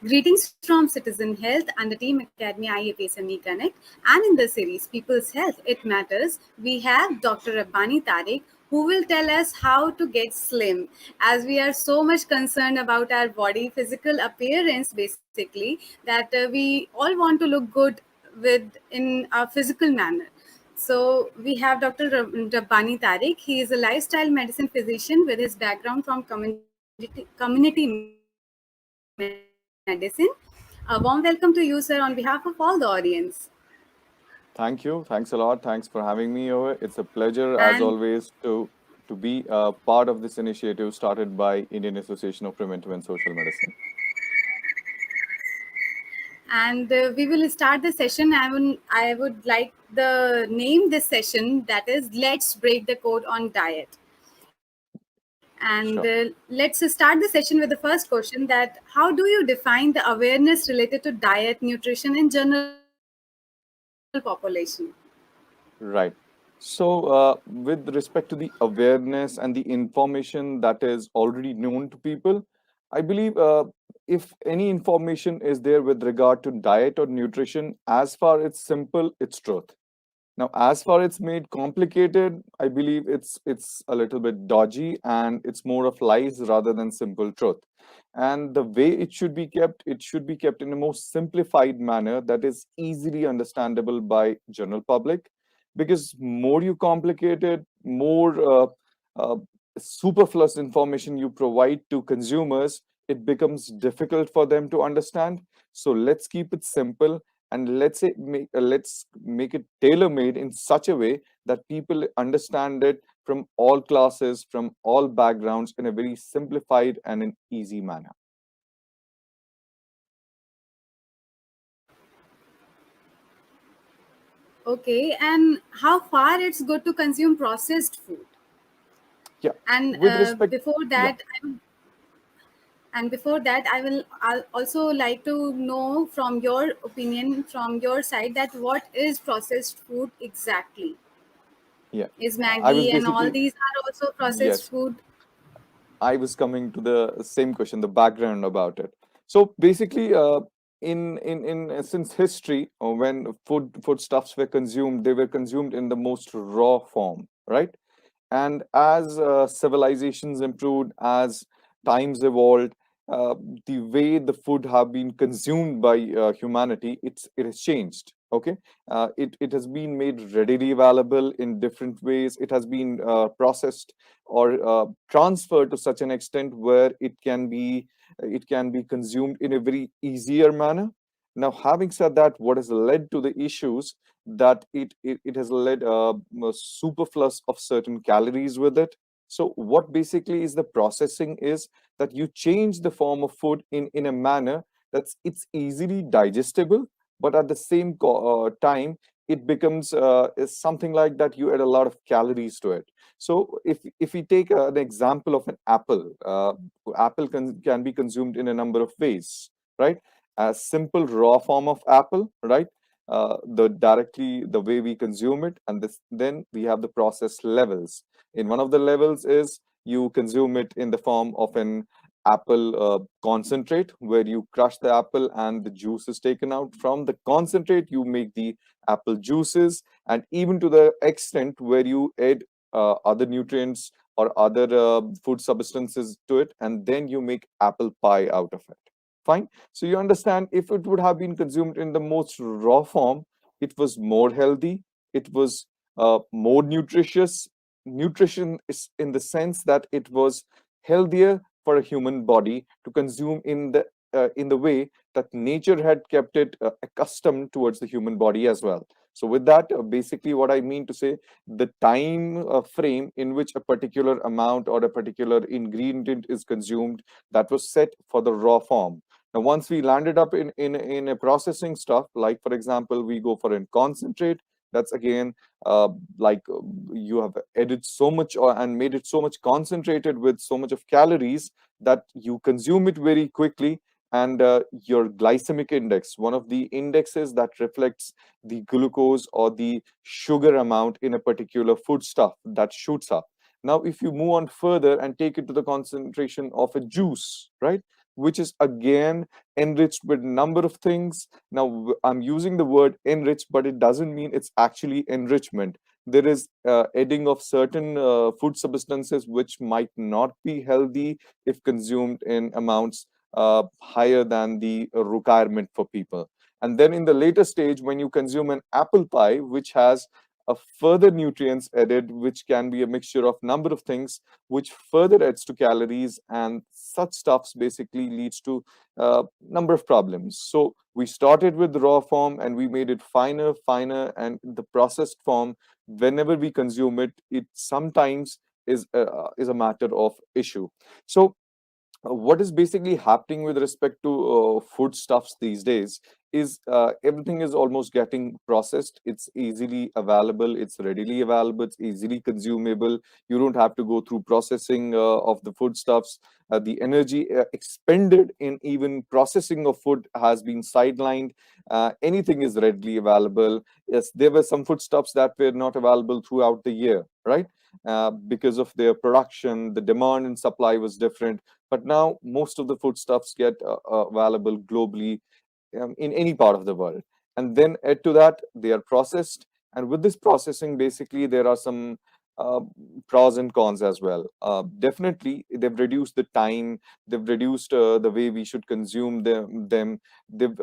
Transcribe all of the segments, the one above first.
Greetings from Citizen Health and the Team Academy IAPS ME Connect. And in the series People's Health, It Matters, we have Dr. Rabbani Tariq, who will tell us how to get slim, as we are so much concerned about our body physical appearance, basically, that we all want to look good with in a physical manner. So we have Dr. Rabbani Tariq. He is a lifestyle medicine physician with his background from community medicine. A warm welcome to you, sir, on behalf of all the audience. Thank you. Thanks a lot. Thanks for having me over. It's a pleasure, And as always, to be a part of this initiative started by Indian Association of Preventive and Social Medicine. we will start the session. I would like the name this session, that is Let's Break the Code on Diet. And Sure. let's start the session with the first question, that how do you define the awareness related to diet, nutrition in general population? Right. So, with respect to the awareness and the information that is already known to people, I believe if any information is there with regard to diet or nutrition, as far it's simple, it's truth. Now, as far it's made complicated, I believe it's a little bit dodgy and it's more of lies rather than simple truth. And the way it should be kept in a more simplified manner that is easily understandable by general public. Because more you complicate it, more uh, superfluous information you provide to consumers, it becomes difficult for them to understand. So let's keep it simple and let's make it tailor made in such a way that people understand it from all classes, from all backgrounds, in a very simplified and an easy manner. Okay, and how far it's good to consume processed food? Yeah, And with respect, yeah. before that, I'll also like to know from your opinion, from your side, that what is processed food exactly? Yeah, Is I was Maggie and all basically, these are also processed yes, food? I was coming to the same question, the background about it. So basically, in since history, when foodstuffs were consumed, they were consumed in the most raw form, right? And as civilizations improved, as times evolved, uh, the way the food have been consumed by humanity, it has changed. Okay, it has been made readily available in different ways. It has been processed or transferred to such an extent where it can be consumed in a very easier manner. Now, having said that, what has led to the issues that it has led a superfluous of certain calories with it. So what basically is the processing is that you change the form of food in a manner that's it's easily digestible, but at the same time it becomes is something like that you add a lot of calories to it. So if we take an example of an apple, apple can be consumed in a number of ways, right? As simple raw form of apple, right? The way we consume it, and then we have the process levels. In one of the levels is you consume it in the form of an apple concentrate, where you crush the apple and the juice is taken out from the concentrate. You make the apple juices, and even to the extent where you add other nutrients or other food substances to it, and then you make apple pie out of it. Fine. So you understand, if it would have been consumed in the most raw form, it was more healthy, it was more nutritious. Nutrition is in the sense that it was healthier for a human body to consume in the way that nature had kept it accustomed towards the human body as well. So with that, basically what I mean to say, the time frame in which a particular amount or a particular ingredient is consumed, that was set for the raw form. Now, once we landed up in a processing stuff, like for example, we go for a concentrate. That's again like you have added so much and made it so much concentrated with so much of calories that you consume it very quickly. And your glycemic index, one of the indexes that reflects the glucose or the sugar amount in a particular foodstuff, that shoots up. Now, if you move on further and take it to the concentration of a juice, right? which is again enriched with number of things. Now, I'm using the word enriched, but it doesn't mean it's actually enrichment. There is adding of certain food substances which might not be healthy if consumed in amounts higher than the requirement for people. And then in the later stage, when you consume an apple pie, which has a further nutrients added, which can be a mixture of number of things, which further adds to calories, and such stuffs basically leads to number of problems. So we started with the raw form and we made it finer, finer, and the processed form, whenever we consume it, it sometimes is a matter of issue. So what is basically happening with respect to foodstuffs these days is everything is almost getting processed. It's easily available, it's readily available, it's easily consumable. You don't have to go through processing of the foodstuffs. The energy expended in even processing of food has been sidelined. Anything is readily available. Yes, there were some foodstuffs that were not available throughout the year, right? Because of their production, the demand and supply was different, but now most of the foodstuffs get available globally, in any part of the world. And then add to that, they are processed. And with this processing, basically, there are some uh, pros and cons as well. Definitely, they've reduced the time, they've reduced the way we should consume them. They've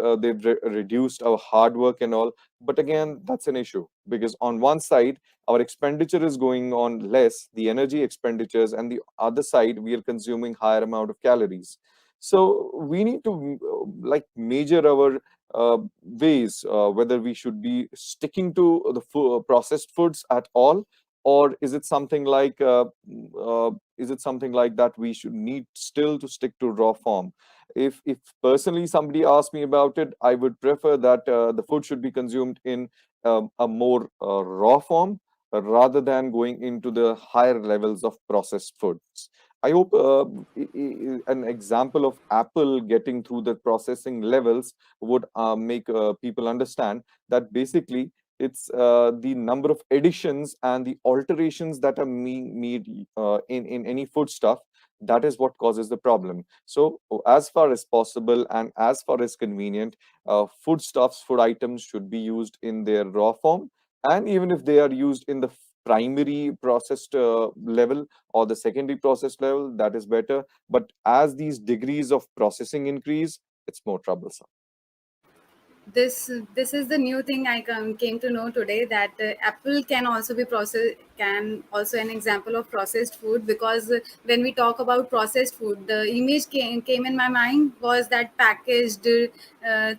reduced our hard work and all. But again, that's an issue because on one side, our expenditure is going on less, the energy expenditures, and the other side, we are consuming higher amount of calories. So we need to like measure our ways, whether we should be sticking to the processed foods at all, or is it something like that we should need still to stick to raw form. If personally somebody asks me about it, I would prefer that the food should be consumed in a more raw form rather than going into the higher levels of processed foods. I hope an example of Apple getting through the processing levels would make people understand that basically it's the number of additions and the alterations that are made in any foodstuff, that is what causes the problem. So as far as possible and as far as convenient, foodstuffs, food items should be used in their raw form. And even if they are used in the primary processed level or the secondary processed level, that is better. But as these degrees of processing increase, it's more troublesome. This is the new thing I came to know today, that apple can also be processed, can also an example of processed food, because when we talk about processed food, the image came in my mind was that packaged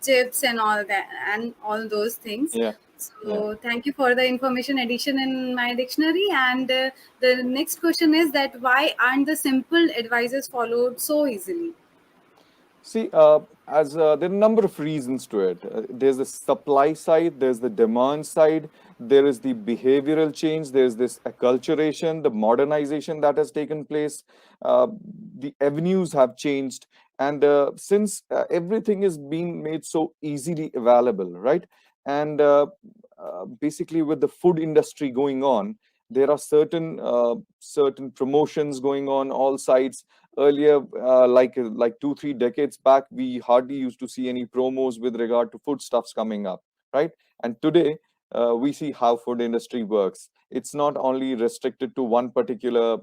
chips and all that and all those things. Yeah, yeah. So thank you for the information addition in my dictionary. And the next question is that why aren't the simple advices followed so easily? See, as there are a number of reasons to it. There's the supply side, there's the demand side, there is the behavioral change, there's this acculturation, the modernization that has taken place. The avenues have changed, and since everything is being made so easily available, right? And basically, with the food industry going on, there are certain promotions going on all sides. Earlier, like 2 3 decades back, we hardly used to see any promos with regard to foodstuffs coming up, right? And today, we see how food industry works. It's not only restricted to one particular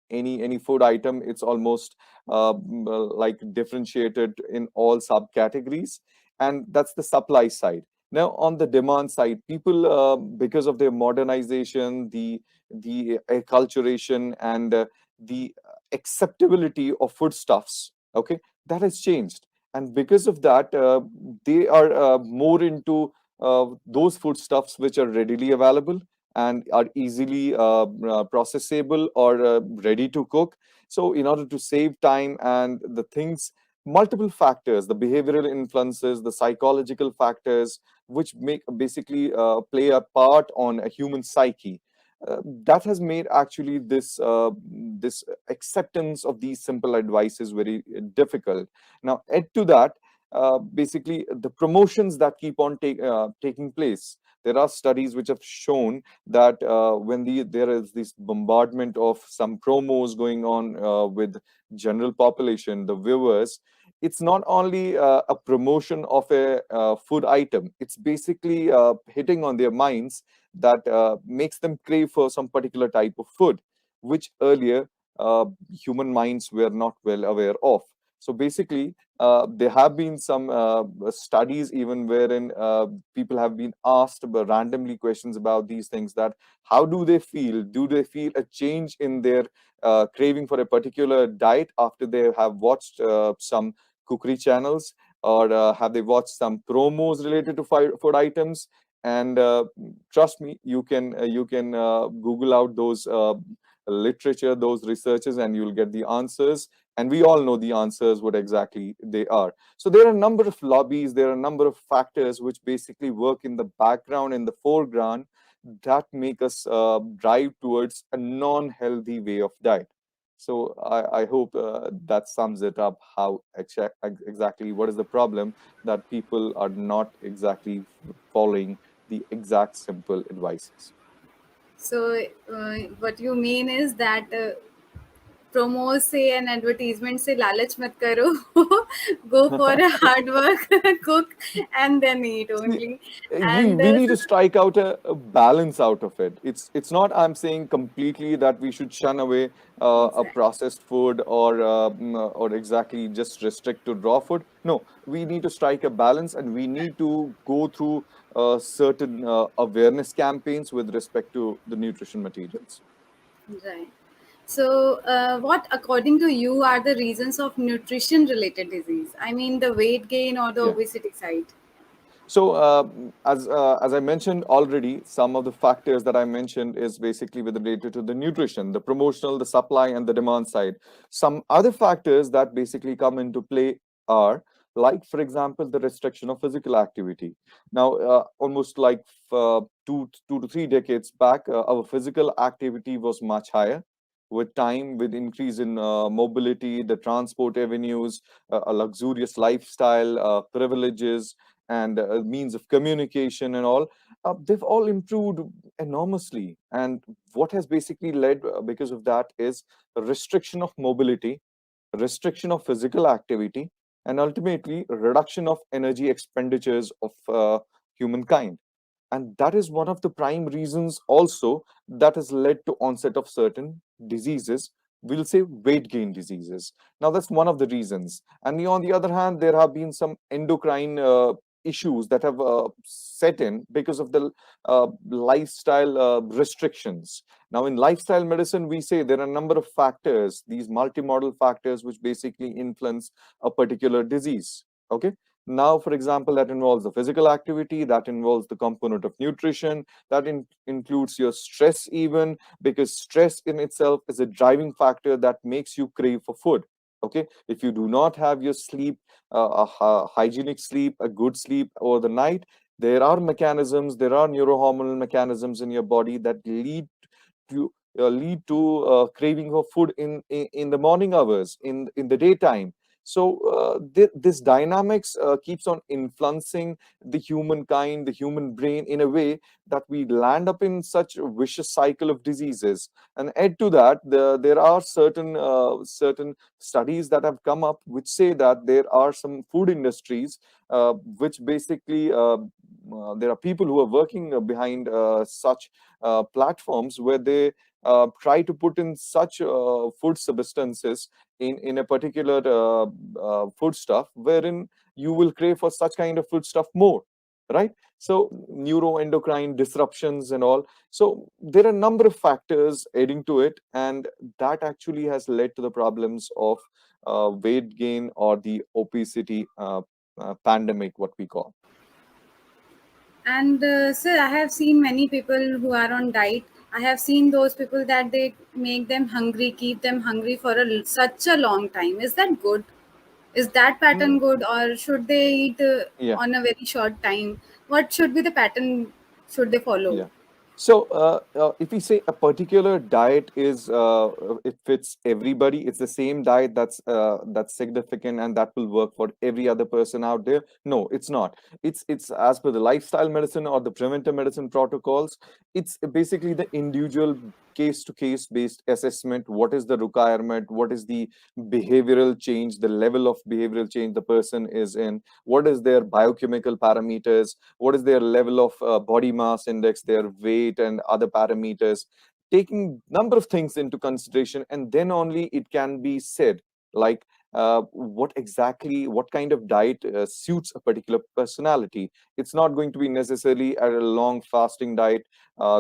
any food item. It's almost like differentiated in all subcategories, and that's the supply side. Now, on the demand side, people, because of their modernization, the acculturation, and the acceptability of foodstuffs, okay, that has changed. And because of that, they are more into those foodstuffs which are readily available and are easily processable or ready to cook. So in order to save time and the things, multiple factors, the behavioral influences, the psychological factors, which make basically play a part on a human psyche, that has made actually this acceptance of these simple advices very difficult. Now, add to that, basically the promotions that keep on taking place. There are studies which have shown that when there is this bombardment of some promos going on with general population, the viewers, it's not only a promotion of a food item. It's basically hitting on their minds that makes them crave for some particular type of food, which earlier human minds were not well aware of. So basically, there have been some studies even wherein people have been asked about randomly questions about these things, that how do they feel? Do they feel a change in their craving for a particular diet after they have watched some cookery channels, or have they watched some promos related to food items? And trust me, you can Google out those literature, those researches, and you'll get the answers. And we all know the answers, what exactly they are. So there are a number of lobbies, there are a number of factors which basically work in the background, in the foreground, that make us drive towards a non-healthy way of diet. So I hope that sums it up, how exactly what is the problem, that people are not exactly following the exact simple advices. So, what you mean is that promos say and advertisement say lalach mat karo, go for a hard work, cook, and then eat See, only. we And we need to strike out a balance out of it. It's not, I'm saying completely that we should shun away a exactly. processed food, or exactly just restrict to raw food. No, we need to strike a balance, and we need to go through certain awareness campaigns with respect to the nutrition materials. Right. So, what, according to you, are the reasons of nutrition related disease? I mean, the weight gain or the Yeah. obesity side? So, as I mentioned already, some of the factors that I mentioned is basically with related to the nutrition, the promotional, the supply, and the demand side. Some other factors that basically come into play are, like, for example, the restriction of physical activity. Now, almost like two to three decades back, our physical activity was much higher. With time, with increase in mobility, the transport avenues, a luxurious lifestyle, privileges, and means of communication and all, they've all improved enormously. And what has basically led, because of that, is a restriction of mobility, restriction of physical activity, and ultimately a reduction of energy expenditures of humankind. And that is one of the prime reasons also that has led to onset of certain diseases. We'll say weight gain diseases. Now that's one of the reasons. And on the other hand, there have been some endocrine issues that have set in because of the lifestyle restrictions. Now in lifestyle medicine, we say there are a number of factors, these multimodal factors, which basically influence a particular disease. Okay. Now, for example, that involves the physical activity, that involves the component of nutrition, that includes your stress, even because stress in itself is a driving factor that makes you crave for food. Okay, if you do not have your sleep, hygienic sleep, a good sleep over the night, there are mechanisms, there are neurohormonal mechanisms in your body that lead to craving for food in the morning hours, in the daytime. So this dynamics keeps on influencing the humankind, the human brain, in a way that we land up in such a vicious cycle of diseases. And add to that, there are certain studies that have come up which say that there are some food industries which basically there are people who are working behind such platforms where they try to put in such food substances in a particular food stuff, wherein you will crave for such kind of food stuff more, right? So neuroendocrine disruptions and all. So there are a number of factors adding to it, and that actually has led to the problems of weight gain, or the obesity pandemic, what we call. And sir, I have seen many people who are on diet. I have seen those people that they make them hungry, keep them hungry for such a long time. Is that good? Is that pattern Mm, good, or should they eat yeah. on a very short time? What should be the pattern should they follow? Yeah. So, if we say a particular diet is, it fits everybody, it's the same diet that's significant and that will work for every other person out there. No, it's not. It's as per the lifestyle medicine or the preventive medicine protocols. It's basically the individual case to case based assessment. What is the requirement? What is the behavioral change, the level of behavioral change the person is in? What is their biochemical parameters? What is their level of body mass index, their weight, and other parameters? Taking number of things into consideration, and then only it can be said, like what kind of diet suits a particular personality. It's not going to be necessarily a long fasting diet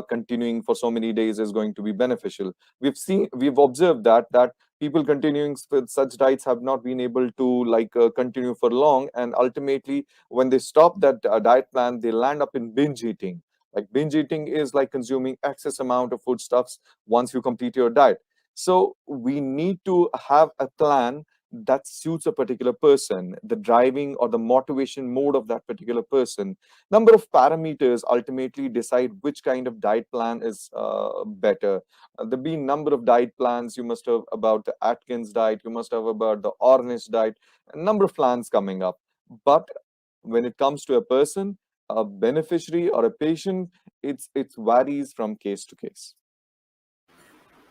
continuing for so many days is going to be beneficial. We've observed that people continuing with such diets have not been able to continue for long, and ultimately when they stop that diet plan, they land up in binge eating. Like binge eating is like consuming excess amount of foodstuffs once you complete your diet. So we need to have a plan that suits a particular person, the driving or the motivation mode of that particular person. Number of parameters ultimately decide which kind of diet plan is better. There been number of diet plans. You must have about the Atkins diet, you must have about the Ornish diet, a number of plans coming up. But when it comes to a person, a beneficiary or a patient, it varies from case to case.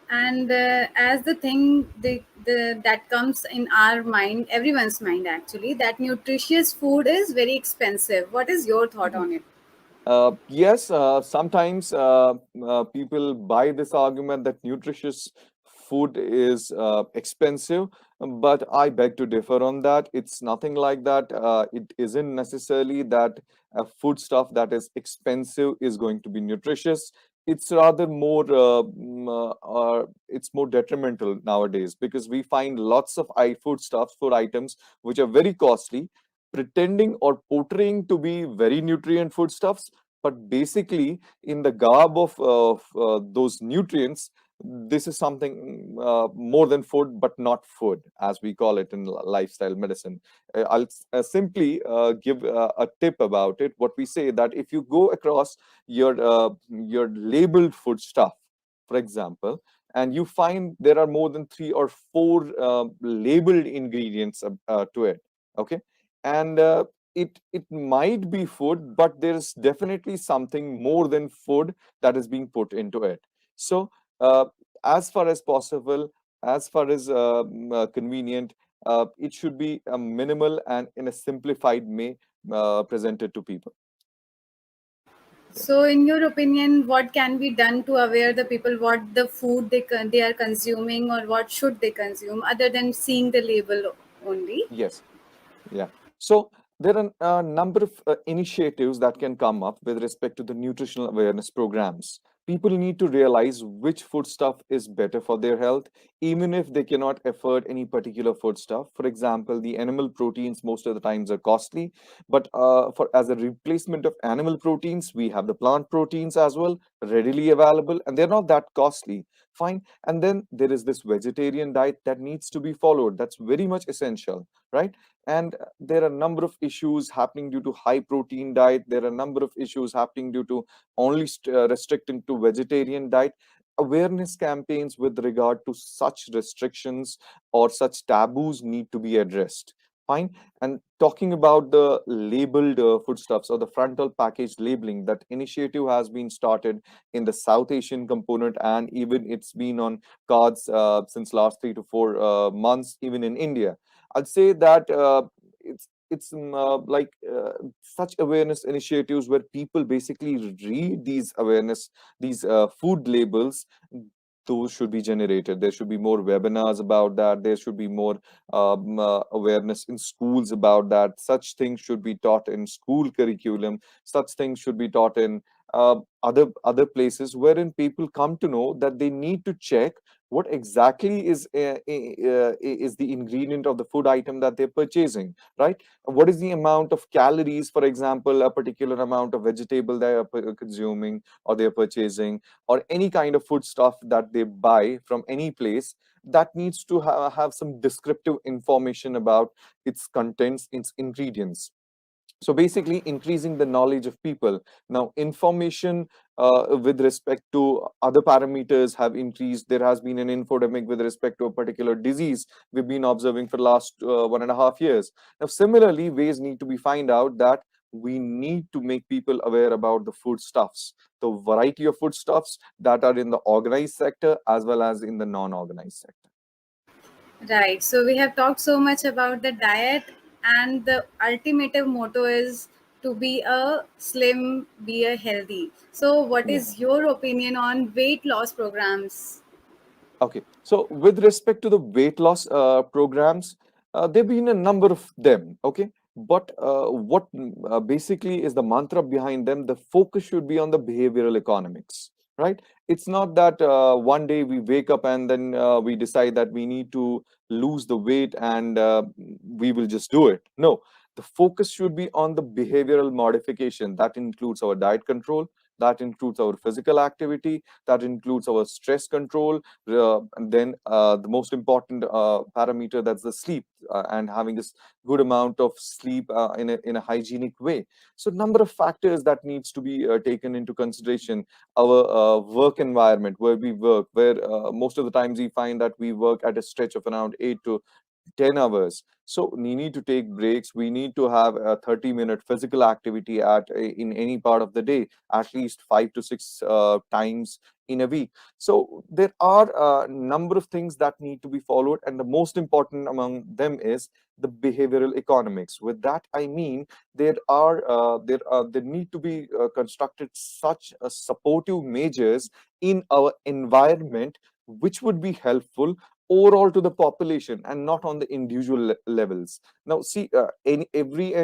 And as the thing that comes in our mind, everyone's mind actually, that nutritious food is very expensive. What is your thought on it? Yes, sometimes people buy this argument that nutritious food is expensive, but I beg to differ on that. It's nothing like that. It isn't necessarily that food stuff that is expensive is going to be nutritious. It's rather more, it's more detrimental nowadays, because we find lots of food stuffs, food items, which are very costly, pretending or portraying to be very nutrient foodstuffs, but basically in the garb of those nutrients, this is something more than food, but not food, as we call it in lifestyle medicine. I'll simply give a tip about it. What we say that if you go across your labeled food stuff, for example, and you find there are more than 3 or 4 labeled ingredients to it, okay, and it might be food, but there's definitely something more than food that is being put into it. So uh, as far as possible, as far as convenient, it should be a minimal and in a simplified way presented to people. Yeah. So in your opinion, what can be done to aware the people what the food they are consuming, or what should they consume other than seeing the label only? Yes. Yeah. So there are a number of initiatives that can come up with respect to the nutritional awareness programs. People need to realize which foodstuff is better for their health, even if they cannot afford any particular foodstuff. For example, the animal proteins most of the times are costly, but for as a replacement of animal proteins, we have the plant proteins as well, readily available, and they're not that costly. Fine. And then there is this vegetarian diet that needs to be followed. That's very much essential, right? And there are a number of issues happening due to high protein diet. There are a number of issues happening due to only restricting to vegetarian diet. Awareness campaigns with regard to such restrictions or such taboos need to be addressed. Fine. And talking about the labeled foodstuffs or the frontal package labeling, that initiative has been started in the South Asian component, and even it's been on cards since last 3 to 4 months, even in India. I'd say that it's such awareness initiatives where people basically read these awareness, these food labels. Those should be generated. There should be more webinars about that. There should be more awareness in schools about that. Such things should be taught in school curriculum. Such things should be taught in other places wherein people come to know that they need to check what exactly is the ingredient of the food item that they're purchasing, right? What is the amount of calories, for example, a particular amount of vegetable they are consuming or they're purchasing, or any kind of food stuff that they buy from any place, that needs to have some descriptive information about its contents, its ingredients. So basically increasing the knowledge of people. Now information with respect to other parameters have increased. There has been an infodemic with respect to a particular disease we've been observing for the last 1.5 years. Now similarly, ways need to be find out that we need to make people aware about the foodstuffs, the variety of foodstuffs that are in the organized sector as well as in the non-organized sector. Right. So we have talked so much about the diet, and the ultimate motto is to be a slim, be a healthy. So, what Yeah. is your opinion on weight loss programs? Okay, so with respect to the weight loss programs, there have been a number of them. Okay, but what basically is the mantra behind them? The focus should be on the behavioral economics, right? It's not that one day we wake up and then we decide that we need to lose the weight and we will just do it. No, the focus should be on the behavioral modification. That includes our diet control, that includes our physical activity, that includes our stress control, and then the most important parameter, that's the sleep, and having this good amount of sleep in a hygienic way. So number of factors that needs to be taken into consideration. Our work environment where we work, where most of the times we find that we work at a stretch of around 8 to 10 hours. So we need to take breaks. We need to have a 30-minute physical activity in any part of the day, at least 5 to 6 times in a week. So there are a number of things that need to be followed, and the most important among them is the behavioral economics. With that, I mean there need to be constructed such supportive measures in our environment, which would be helpful overall to the population and not on the individual levels. Now see, anybody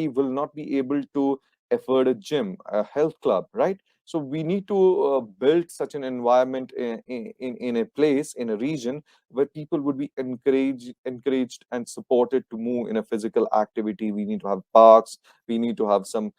will not be able to afford a gym, a health club, right? So we need to build such an environment in a place, in a region, where people would be encouraged and supported to move in a physical activity. We need to have parks, we need to have some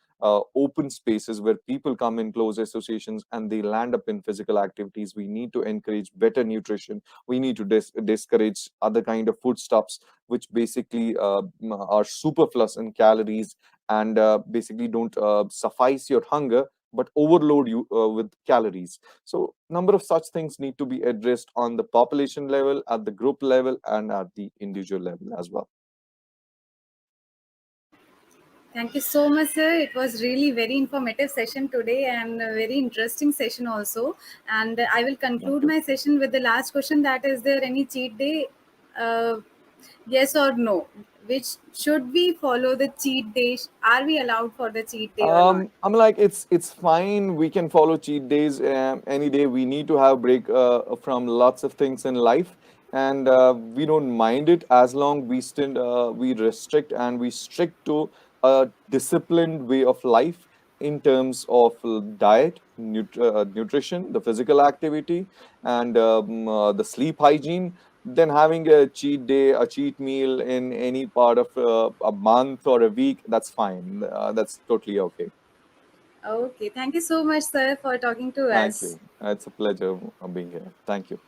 open spaces where people come in close associations and they land up in physical activities. We need to encourage better nutrition. We need to discourage other kind of foodstuffs which basically are superfluous in calories and basically don't suffice your hunger but overload you with calories. So number of such things need to be addressed on the population level, at the group level, and at the individual level as well. Thank you so much, sir. It was really very informative session today and a very interesting session also. And I will Thank conclude you. my session with the last question. That is there any cheat day? Uh, yes or no? Which should we follow the cheat day? Are we allowed for the cheat day or not? I'm like, it's fine. We can follow cheat days any day. We need to have break from lots of things in life, and we don't mind it as long we restrict and we strict to a disciplined way of life in terms of diet, nutrition, the physical activity, and the sleep hygiene. Then having a cheat day, a cheat meal in any part of a month or a week, that's fine. That's totally okay. Okay. Thank you so much, sir, for talking to Thank us. you. It's a pleasure being here. Thank you.